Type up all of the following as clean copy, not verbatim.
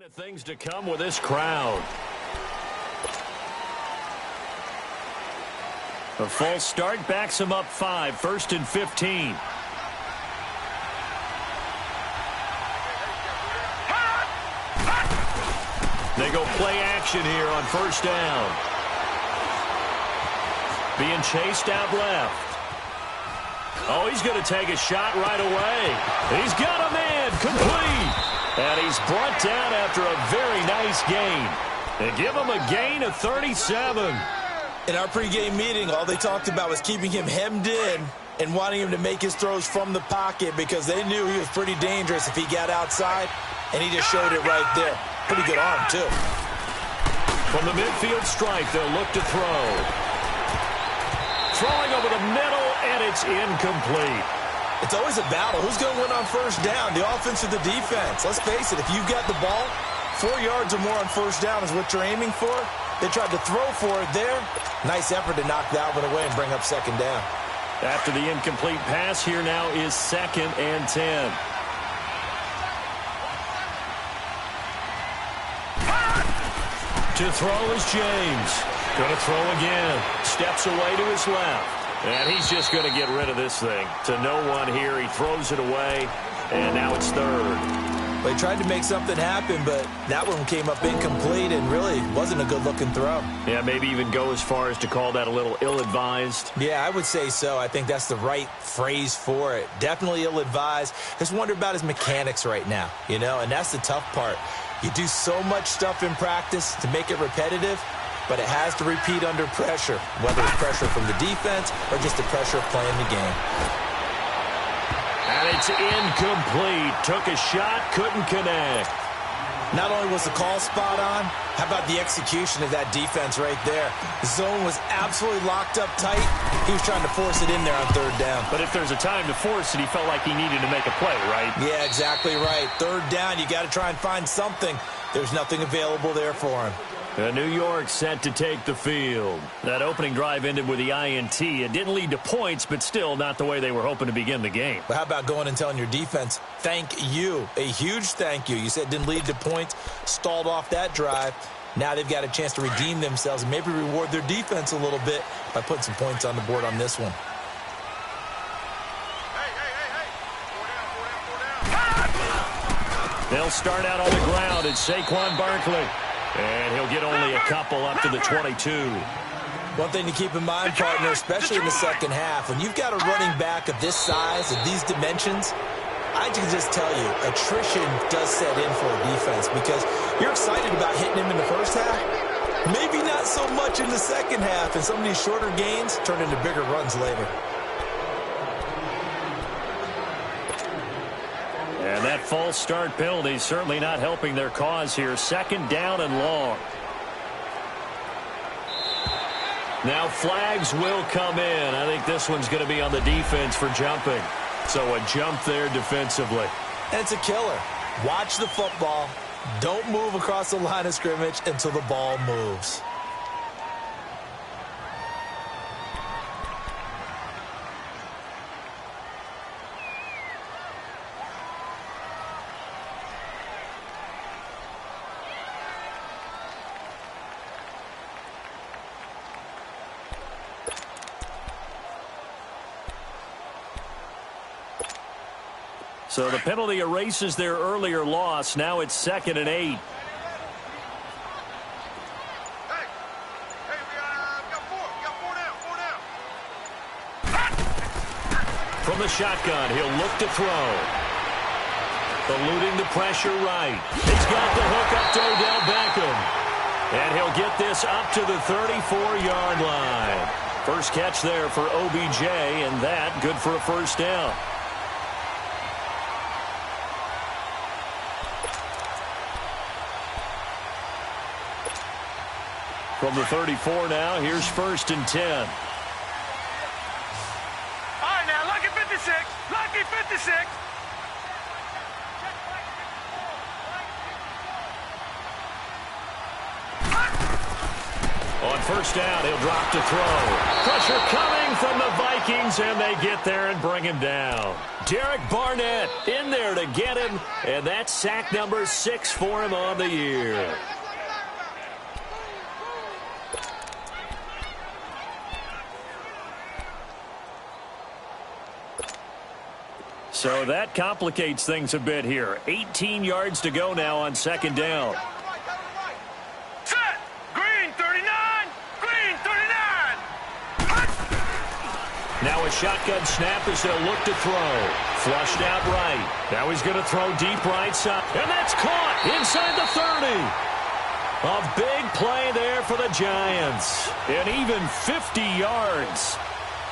Things to come with this crowd. A false start backs him up 5, 1st and 15. They go play action here on 1st down. Being chased out left. Oh, he's going to take a shot right away. He's got a man complete. And he's brought down after a very nice gain. They give him a gain of 37. In our pregame meeting, all they talked about was keeping him hemmed in and wanting him to make his throws from the pocket because they knew he was pretty dangerous if he got outside, and he just showed it right there. Pretty good arm, too. From the midfield stripe, they'll look to throw. Throwing over the middle, and it's incomplete. It's always a battle. Who's going to win on 1st down, the offense or the defense? Let's face it, if you've got the ball, 4 yards or more on 1st down is what you're aiming for. They tried to throw for it there. Nice effort to knock that one away and bring up 2nd down. After the incomplete pass, here now is 2nd and 10. To throw is James. Going to throw again. Steps away to his left. And he's just going to get rid of this thing. To no one here. He throws it away. And now it's 3rd. They tried to make something happen, but that one came up incomplete and really wasn't a good-looking throw. Yeah, maybe even go as far as to call that a little ill-advised. Yeah, I would say so. I think that's the right phrase for it. Definitely ill-advised. Just wonder about his mechanics right now, you know, and that's the tough part. You do so much stuff in practice to make it repetitive, but it has to repeat under pressure, whether it's pressure from the defense or just the pressure of playing the game. And it's incomplete. Took a shot, couldn't connect. Not only was the call spot on, how about the execution of that defense right there? The zone was absolutely locked up tight. He was trying to force it in there on 3rd down. But if there's a time to force it, he felt like he needed to make a play, right? Yeah, exactly right. 3rd down, you got to try and find something. There's nothing available there for him. New York set to take the field. That opening drive ended with the INT. It didn't lead to points, but still not the way they were hoping to begin the game. But how about going and telling your defense, thank you, a huge thank you. You said it didn't lead to points, stalled off that drive. Now they've got a chance to redeem themselves and maybe reward their defense a little bit by putting some points on the board on this one. They'll start out on the ground. It's Saquon Barkley. And he'll get only a couple up to the 22. One thing to keep in mind, partner, especially in the 2nd half, when you've got a running back of this size, of these dimensions, I can just tell you, attrition does set in for a defense because you're excited about hitting him in the 1st half. Maybe not so much in the 2nd half, and some of these shorter gains turn into bigger runs later. And that false start penalty is certainly not helping their cause here. 2nd down and long. Now flags will come in. I think this one's going to be on the defense for jumping. So a jump there defensively. And it's a killer. Watch the football. Don't move across the line of scrimmage until the ball moves. So the penalty erases their earlier loss. Now it's 2nd and 8. From the shotgun, he'll look to throw. Eluding the pressure right. He's got the hook up to Odell Beckham. And he'll get this up to the 34-yard line. First catch there for OBJ, and that good for a 1st down. From the 34 now, here's 1st and 10. All right, now, lucky 56. Lucky 56. On first down. He'll drop to throw. Pressure coming from the Vikings, and they get there and bring him down. Derek Barnett in there to get him, and that's sack number 6 for him on the year. So that complicates things a bit here. 18 yards to go now on second down. Set! Green 39! Green 39! Now a shotgun snap as they'll look to throw. Flushed out right. Now he's going to throw deep right side. And that's caught inside the 30. A big play there for the Giants. And even 50 yards.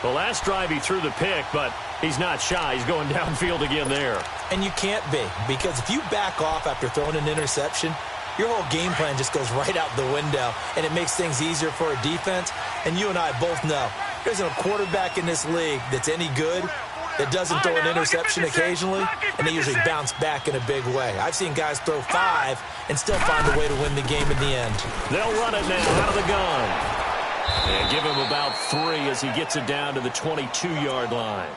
The last drive he threw the pick, but he's not shy. He's going downfield again there. And you can't be, because if you back off after throwing an interception, your whole game plan just goes right out the window, and it makes things easier for a defense. And you and I both know there's a quarterback in this league that's any good that doesn't throw an interception occasionally, and they usually bounce back in a big way. I've seen guys throw 5 and still find a way to win the game in the end. They'll run it now out of the gun. And give him about 3 as he gets it down to the 22-yard line.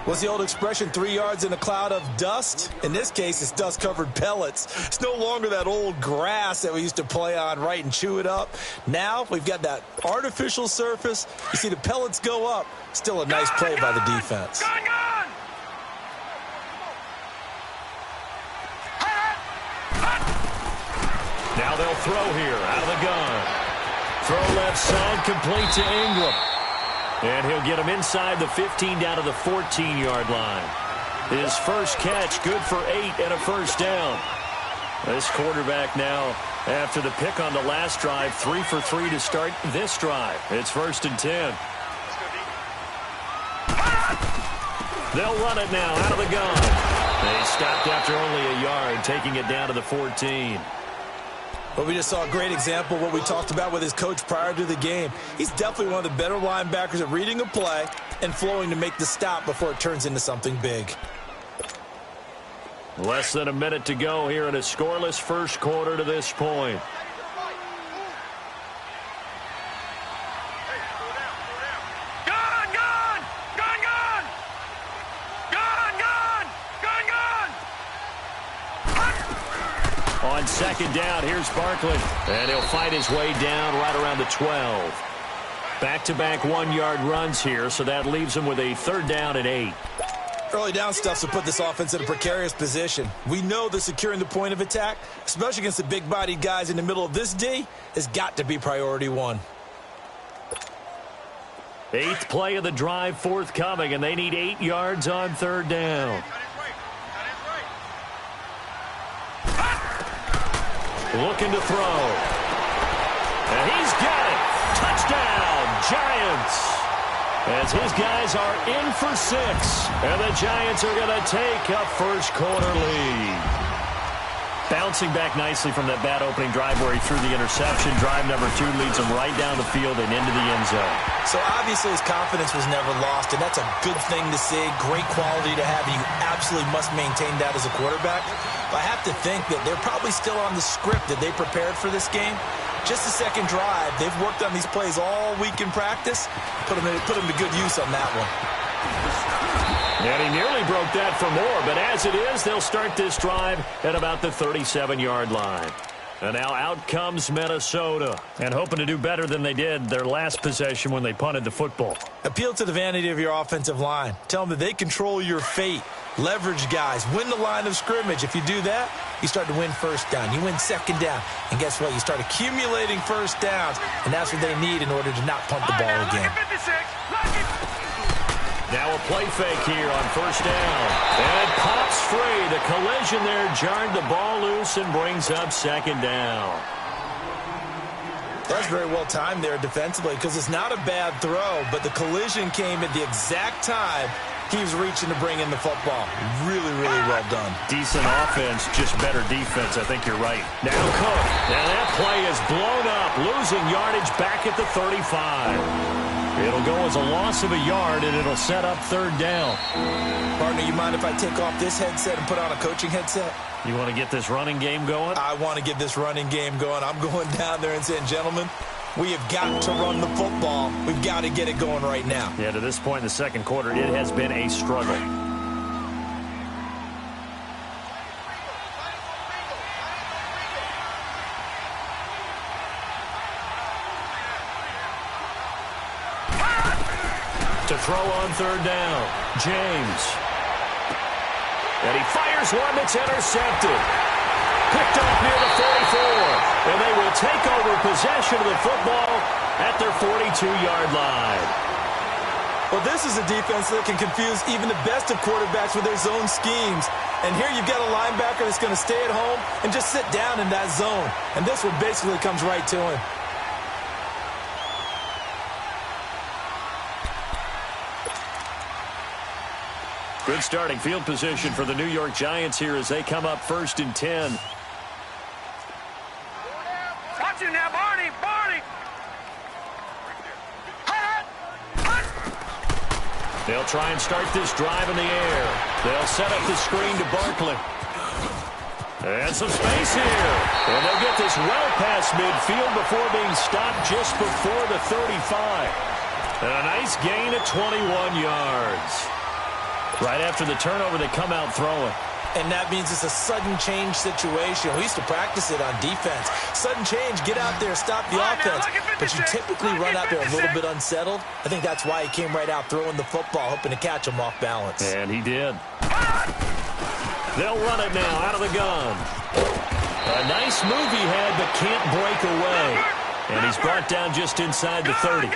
What's the old expression, 3 yards in a cloud of dust? In this case, it's dust-covered pellets. It's no longer that old grass that we used to play on, right, and chew it up. Now we've got that artificial surface. You see the pellets go up. Still a nice play by the defense. Now they'll throw here out of the gun. Throw left side, complete to Ingram. And he'll get him inside the 15 down to the 14-yard line. His first catch, good for 8 and a first down. This quarterback now, after the pick on the last drive, 3 for 3 to start this drive. It's 1st and 10. They'll run it now out of the gun. They stopped after only a yard, taking it down to the 14. But we just saw a great example of what we talked about with his coach prior to the game. He's definitely one of the better linebackers at reading a play and flowing to make the stop before it turns into something big. Less than a minute to go here in a scoreless first quarter to this point. On second down, here's Barkley. And he'll fight his way down right around the 12. Back-to-back 1-yard runs here, so that leaves him with a 3rd down and 8. Early down stuff to put this offense in a precarious position. We know that securing the point of attack, especially against the big-bodied guys in the middle of this D, has got to be priority 1. 8th play of the drive forthcoming, and they need 8 yards on 3rd down. Looking to throw. And he's got it. Touchdown, Giants. As his guys are in for 6. And the Giants are going to take a first quarter lead. Bouncing back nicely from that bad opening drive where he threw the interception. Drive number 2 leads him right down the field and into the end zone. So obviously his confidence was never lost, and that's a good thing to see. Great quality to have, and you absolutely must maintain that as a quarterback. But I have to think that they're probably still on the script that they prepared for this game. Just the second drive, they've worked on these plays all week in practice. Put them to good use on that one. And he nearly broke that for more, but as it is, they'll start this drive at about the 37-yard line. And now out comes Minnesota, and hoping to do better than they did their last possession when they punted the football. Appeal to the vanity of your offensive line. Tell them that they control your fate. Leverage guys. Win the line of scrimmage. If you do that, you start to win first down. You win second down. And guess what? You start accumulating first downs, and that's what they need in order to not punt the ball again. Now a play fake here on first down. And it pops free. The collision there jarred the ball loose and brings up second down. That's very well timed there defensively, because it's not a bad throw, but the collision came at the exact time he was reaching to bring in the football. Really, really well done. Decent offense, just better defense. I think you're right. Now Cook. Now that play is blown up, losing yardage back at the 35. It'll go as a loss of a yard, and it'll set up 3rd down. Partner, you mind if I take off this headset and put on a coaching headset? You want to get this running game going? I want to get this running game going. I'm going down there and saying, gentlemen, We have got to run the football. We've got to get it going right now. Yeah, to this point in the second quarter, it has been a struggle. To throw on third down, James. And he fires one that's intercepted. Picked off near the 44. And they will take over possession of the football at their 42-yard line. Well, this is a defense that can confuse even the best of quarterbacks with their zone schemes. And here you've got a linebacker that's going to stay at home and just sit down in that zone. And this one basically comes right to him. Good starting field position for the New York Giants here as they come up 1st and 10. Watch it now, Barney! Barney! They'll try and start this drive in the air. They'll set up the screen to Barkley. And some space here. And they'll get this well past midfield before being stopped just before the 35. And a nice gain of 21 yards. Right after the turnover, they come out throwing. And that means it's a sudden change situation. We used to practice it on defense. Sudden change, get out there, stop the offense. But you typically run out there a little bit unsettled. I think that's why he came right out throwing the football, hoping to catch him off balance. And he did. They'll run it now out of the gun. A nice move he had, but can't break away. And he's brought down just inside the 30.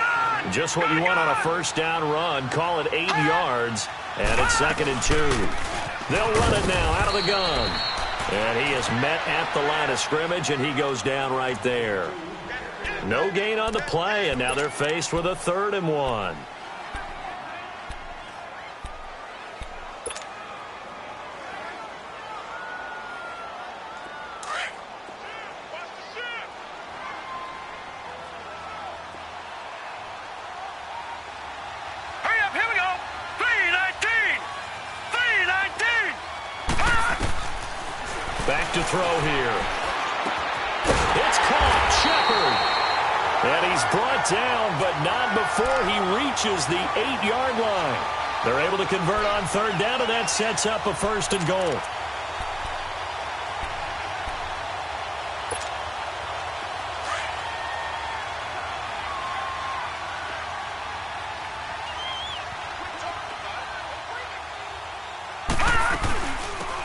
Just what you want on a first down run. Call it 8 yards. And it's 2nd and 2. They'll run it now out of the gun. And he is met at the line of scrimmage, and he goes down right there. No gain on the play, and now they're faced with a 3rd and 1. Hurry up, here we go! 3-19! 3-19! Back to throw here. It's caught. Shepard. And he's brought down, but not before he reaches the 8-yard line. They're able to convert on 3rd down, and that sets up a 1st and goal.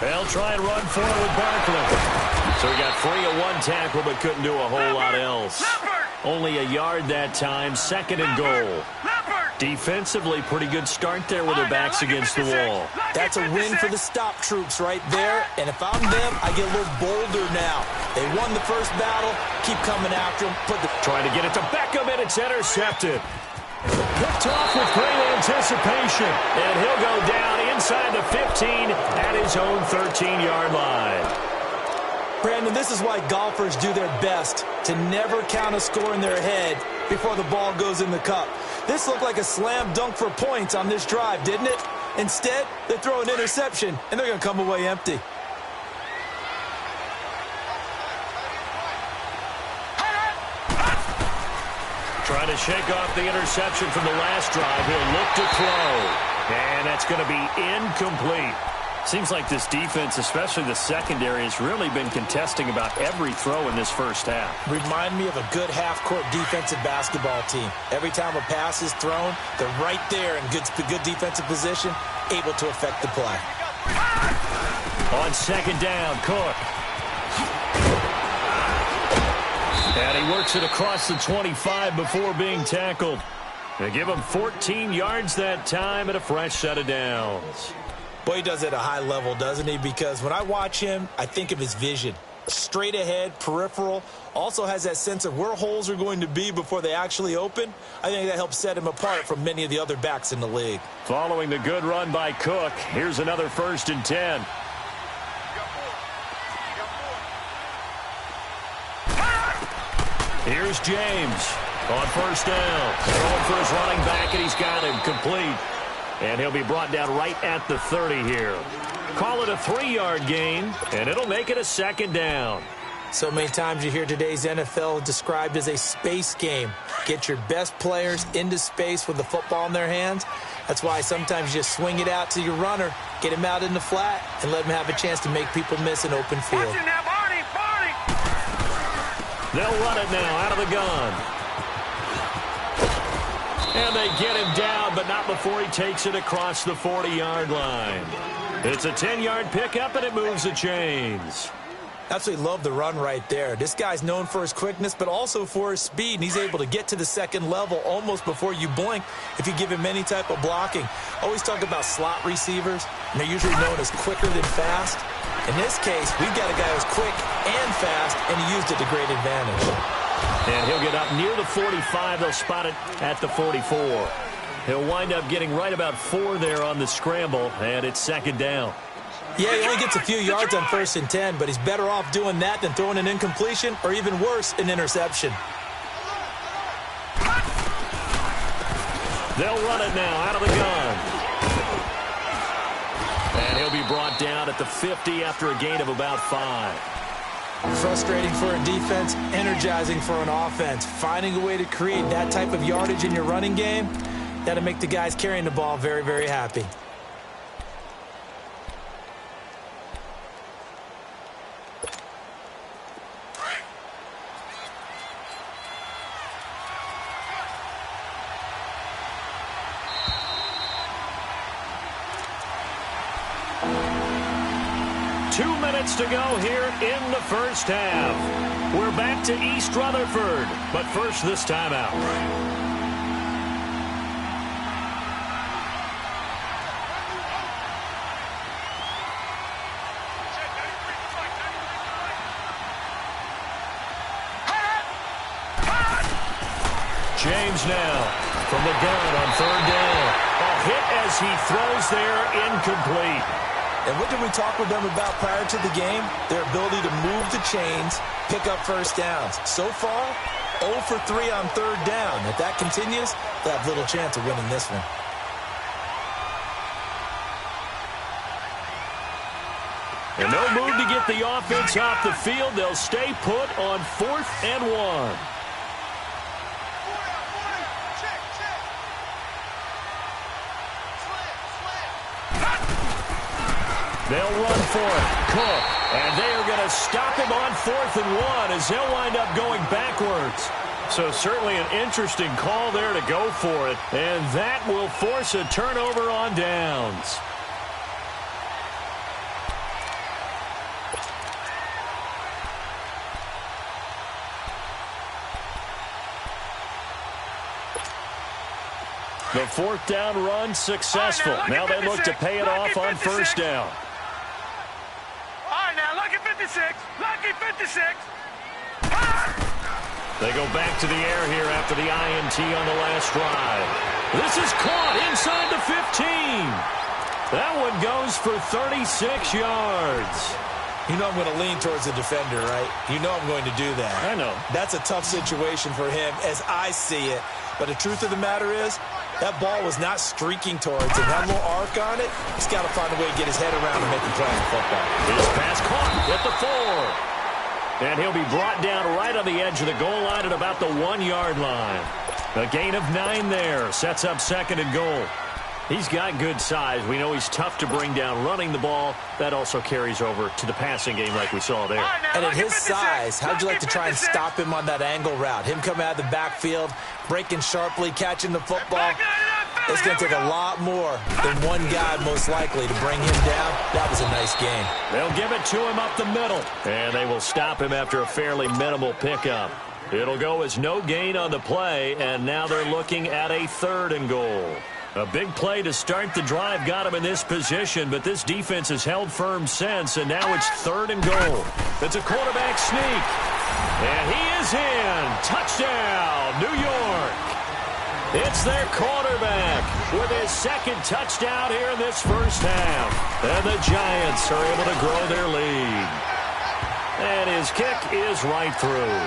They'll try and run forward with Barkley. So he got free of one tackle, but couldn't do a whole lot else. Only a yard that time, 2nd and goal. Defensively, pretty good start there with their backs against the wall. That's a win for the stop troops right there. And if I'm them, I get a little bolder now. They won the first battle. Keep coming after them. Trying to get it to Beckham, and it's intercepted. Picked off with great anticipation. And he'll go down inside the 15 at his own 13-yard line. Brandon, this is why golfers do their best to never count a score in their head before the ball goes in the cup. This looked like a slam dunk for points on this drive, didn't it? Instead, they throw an interception, and they're going to come away empty. Trying to shake off the interception from the last drive. He'll look to throw. And that's going to be incomplete. Seems like this defense, especially the secondary, has really been contesting about every throw in this first half. Remind me of a good half-court defensive basketball team. Every time a pass is thrown, they're right there in good defensive position, able to affect the play. On 2nd down, Cook. And he works it across the 25 before being tackled. They give him 14 yards that time and a fresh set of downs. Boy, he does it at a high level, doesn't he? Because when I watch him, I think of his vision. Straight ahead, peripheral, also has that sense of where holes are going to be before they actually open. I think that helps set him apart from many of the other backs in the league. Following the good run by Cook, here's another 1st and 10. Here's James on 1st down. Throwing for his running back, and he's got him complete. And he'll be brought down right at the 30 here. Call it a 3-yard gain, and it'll make it a 2nd down. So many times you hear today's NFL described as a space game. Get your best players into space with the football in their hands. That's why sometimes you just swing it out to your runner, get him out in the flat, and let him have a chance to make people miss an open field. Watch it now, Barney, Barney. They'll run it now out of the gun. And they get him down, but not before he takes it across the 40-yard line. It's a 10-yard pickup, and it moves the chains. Absolutely love the run right there. This guy's known for his quickness, but also for his speed, and he's able to get to the second level almost before you blink if you give him any type of blocking. Always talk about slot receivers, and they're usually known as quicker than fast. In this case, we've got a guy who's quick and fast, and he used it to great advantage. And he'll get up near the 45. They'll spot it at the 44. He'll wind up getting right about 4 there on the scramble, and it's second down. Yeah, he only gets a few yards on 1st and 10, but he's better off doing that than throwing an incompletion or even worse, an interception. They'll run it now out of the gun. And he'll be brought down at the 50 after a gain of about 5. Frustrating for a defense, energizing for an offense. Finding a way to create that type of yardage in your running game, that'll make the guys carrying the ball very, very happy. To go here in the first half. We're back to East Rutherford, but first this timeout. James now from the gun on 3rd down. A hit as he throws there, incomplete. And what did we talk with them about prior to the game? Their ability to move the chains, pick up first downs. So far, 0 for 3 on 3rd down. If that continues, they'll have little chance of winning this one. And no move to get the offense off the field. They'll stay put on 4th and 1. They'll run for it. Cook. And they are going to stop him on 4th and 1 as they'll wind up going backwards. So certainly an interesting call there to go for it. And that will force a turnover on downs. The 4th down run successful. Now they look to pay it off on 1st down. Lucky 56. Lucky 56. They go back to the air here after the INT on the last drive. This is caught inside the 15. That one goes for 36 yards. You know I'm going to lean towards the defender, right? You know I'm going to do that. I know. That's a tough situation for him as I see it. But the truth of the matter is, that ball was not streaking towards him. That little arc on it, he's got to find a way to get his head around and make a play on the football. His pass caught at the 4. And he'll be brought down right on the edge of the goal line at about the 1-yard line. A gain of 9 there. Sets up 2nd and goal. He's got good size. We know he's tough to bring down running the ball. That also carries over to the passing game like we saw there. And at his size, how'd you like to try and stop him on that angle route? Him coming out of the backfield, breaking sharply, catching the football. It's going to take a lot more than one guy most likely to bring him down. That was a nice game. They'll give it to him up the middle. And they will stop him after a fairly minimal pickup. It'll go as no gain on the play, and now they're looking at a 3rd and goal. A big play to start the drive got him in this position, but this defense has held firm since, and now it's 3rd and goal. It's a quarterback sneak. And he is in. Touchdown, New York. It's their quarterback with his 2nd touchdown here in this first half. And the Giants are able to grow their lead. And his kick is right through.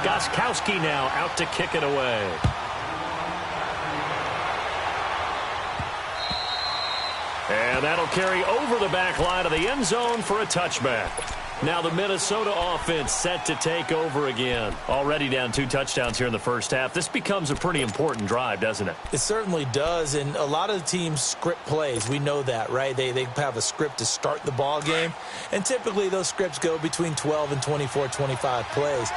Gostkowski now out to kick it away. And that'll carry over the back line of the end zone for a touchback. Now the Minnesota offense set to take over again. Already down 2 touchdowns here in the first half. This becomes a pretty important drive, doesn't it? It certainly does, and a lot of the teams script plays. We know that, right? They have a script to start the ball game, and typically those scripts go between 12 and 24, 25 plays.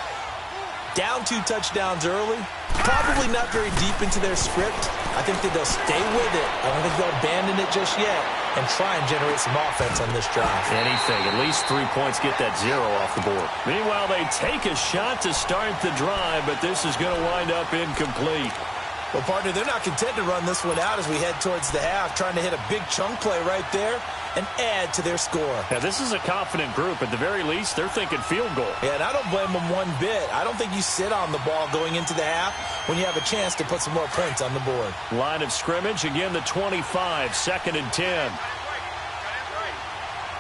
Down 2 touchdowns early, probably not very deep into their script. I think that they'll stay with it. I don't think they'll abandon it just yet and try and generate some offense on this drive. Anything. At least 3 points, get that 0 off the board. Meanwhile, they take a shot to start the drive, but this is going to wind up incomplete. Well, partner, they're not content to run this one out as we head towards the half, trying to hit a big chunk play right there and add to their score. Now, this is a confident group. At the very least, they're thinking field goal. Yeah, and I don't blame them one bit. I don't think you sit on the ball going into the half when you have a chance to put some more points on the board. Line of scrimmage, again, the 25, 2nd and 10.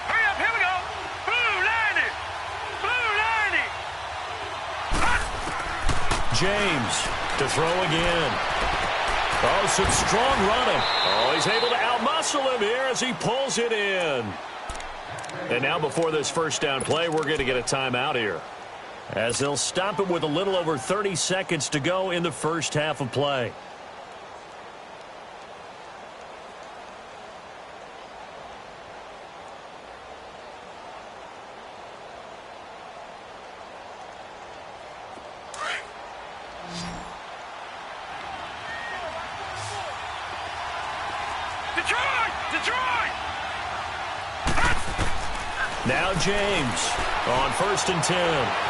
Hurry up, here we go. Blue 90. Blue 90. James to throw again. Oh, some strong running. Oh, he's able to outmuscle him here as he pulls it in. And now before this first down play, we're going to get a timeout here, as they'll stop it with a little over 30 seconds to go in the first half of play. Detroit! Now James on 1st and 10.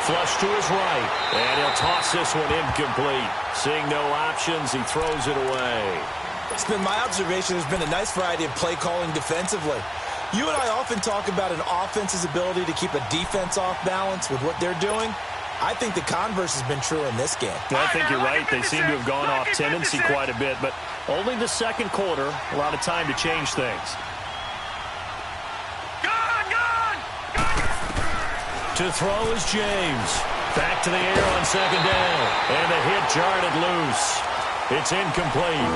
Flush to his right. And he'll toss this one incomplete. Seeing no options, he throws it away. It's been my observation there's been a nice variety of play calling defensively. You and I often talk about an offense's ability to keep a defense off balance with what they're doing. I think the converse has been true in this game. Well, I think you're right. They seem to have gone off tendency quite a bit, but only the second quarter, a lot of time to change things. To throw is James. Back to the air on 2nd down. And the hit jarred it loose. It's incomplete.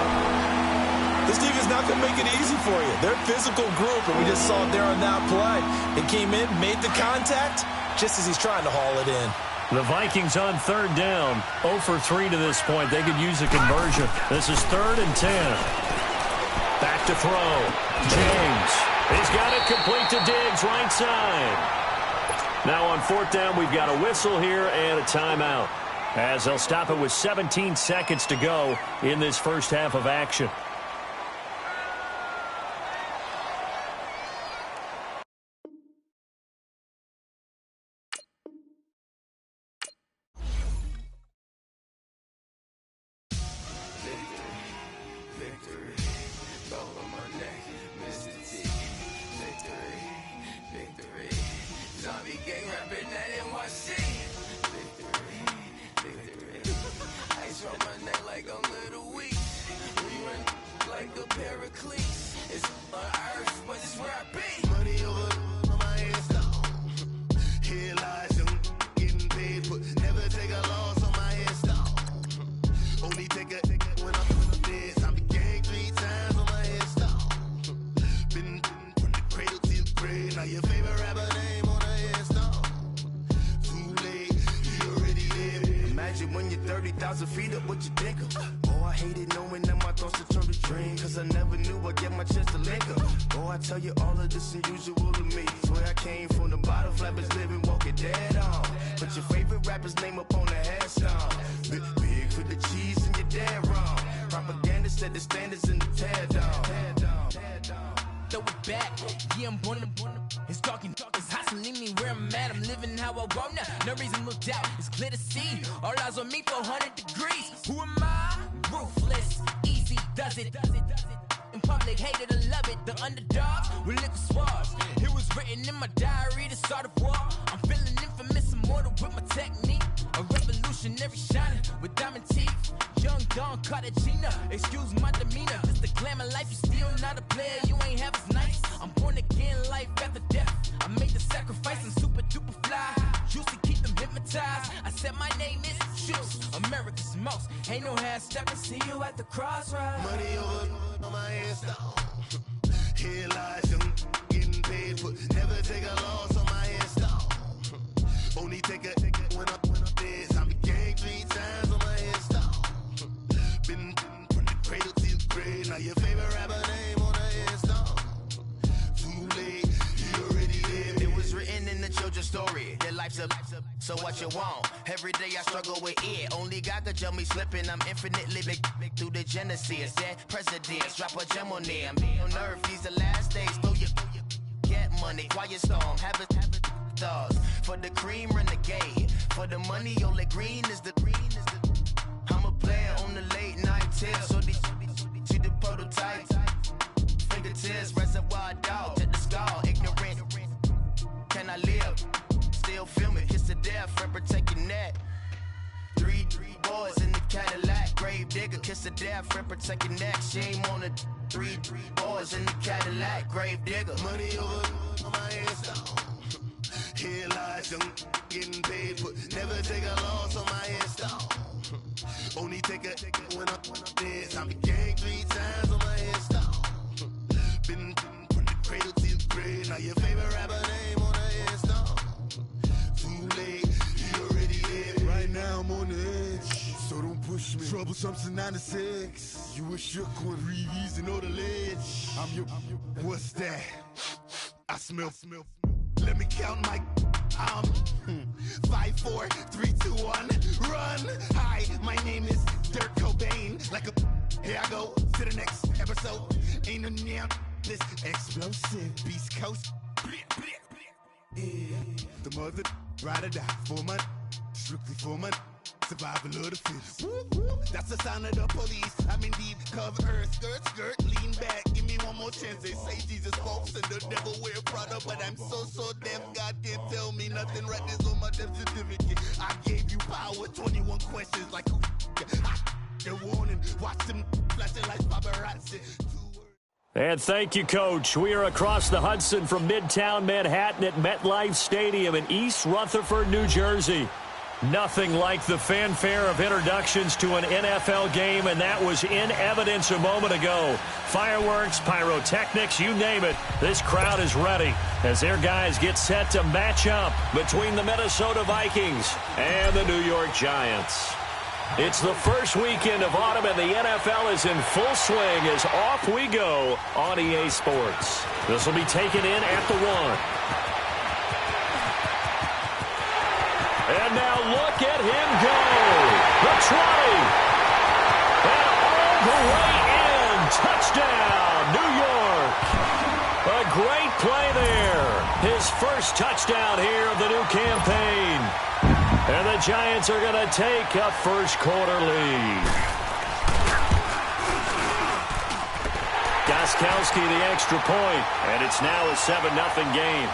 This defense is not going to make it easy for you. They're a physical group, and we just saw it there on that play. It came in, made the contact, just as he's trying to haul it in. The Vikings on 3rd down. 0 for 3 to this point. They could use a conversion. This is 3rd and 10. Back to throw. James. He's got it complete to Diggs, right side. Now on 4th down, we've got a whistle here and a timeout, as they'll stop it with 17 seconds to go in this first half of action. When you're 30,000 feet up, what you think of? Oh, I hated knowing that my thoughts had turned to dream, cause I never knew I'd get my chance to link up. Oh, I tell you all of this unusual to me. Swear I came from the bottom, flappers living, walking dead on. Put your favorite rapper's name up on the headstone. Big for the cheese and you're dead wrong. Propaganda set the standards in the tear down. Throw it back, yeah, I'm born to it's talking, it's hustling me where I'm at. I'm living how I want now. No reason to look out, it's clear to see. All eyes on me for 100 degrees. Who am I? Ruthless, easy, does it. In public, hated to love it. The underdogs with liquor swabs. It was written in my diary to start a war. I'm feeling infamous, immortal with my technique. A revolutionary shining with diamond teeth. Young Don Cartagena, excuse my demeanor. Just the glamour life, you still not a player. You ain't half as nice. I'm born again, life after death. I made the sacrifice and super duper fly. Used to keep them hypnotized. I said my name is Shoes, America's most. Ain't no half-stepping. See you at the crossroads. Money over on my headstone. Headline So what you want? Every day I struggle with it. Only God could jump me slipping. I'm infinitely big through the genesis. Dead presidents, drop a gem on them. On earth, these the last days. Throw your get money, quiet storm. Have it stars. For the cream, renegade. For the money, only green is the green is the. I'm a player on the late night tip. So these see the prototype. Fingertips, reservoir dog. Check the skull, ignorant. Can I live? Still film it, kiss to death, friend protecting that. Three boys in the Cadillac, grave digger, kiss to death, friend protecting that. Shame on the three boys in the Cadillac, grave digger. Money over on my headstone. Here lies young, getting paid, but never take a loss on my headstone. Only take a when I'm dead. Time to gang 3 times on my headstone. Been from the cradle to the grave. Now your favorite rapper name on the headstone. Too late, he already dead. Right now I'm on the edge, so don't push me. Troublesome to 96. You a shook one, Reeves and all the ledge. I'm your. What's that? I smell. Let me count my. 5, 4, 3, 2, 1, run. Hi, my name is Dirk Cobain. Like a. Here I go to the next episode. Ain't no damn this explosive Beast Coast. Yeah. The mother ride or die for money, strictly for money. Survival of the fittest. That's the sound of the police. I'm indeed cover earth, skirt, lean back. Give me one more chance. They say Jesus folks and the devil wear Prada, but I'm so deaf. God can't tell me nothing. Right this on my death certificate. I gave you power. 21 questions like who? They're warning. Watch them flashing like paparazzi. And thank you, Coach. We are across the Hudson from Midtown Manhattan at MetLife Stadium in East Rutherford, New Jersey. Nothing like the fanfare of introductions to an NFL game, and that was in evidence a moment ago. Fireworks, pyrotechnics, you name it. This crowd is ready as their guys get set to match up between the Minnesota Vikings and the New York Giants. It's the first weekend of autumn, and the NFL is in full swing as off we go on EA Sports. This will be taken in at the 1. And now look at him go. The 20. And all the way in. Touchdown, New York. A great play there. His first touchdown here of the new campaign. And the Giants are going to take a first-quarter lead. Gostkowski the extra point, and it's now a 7-0 game.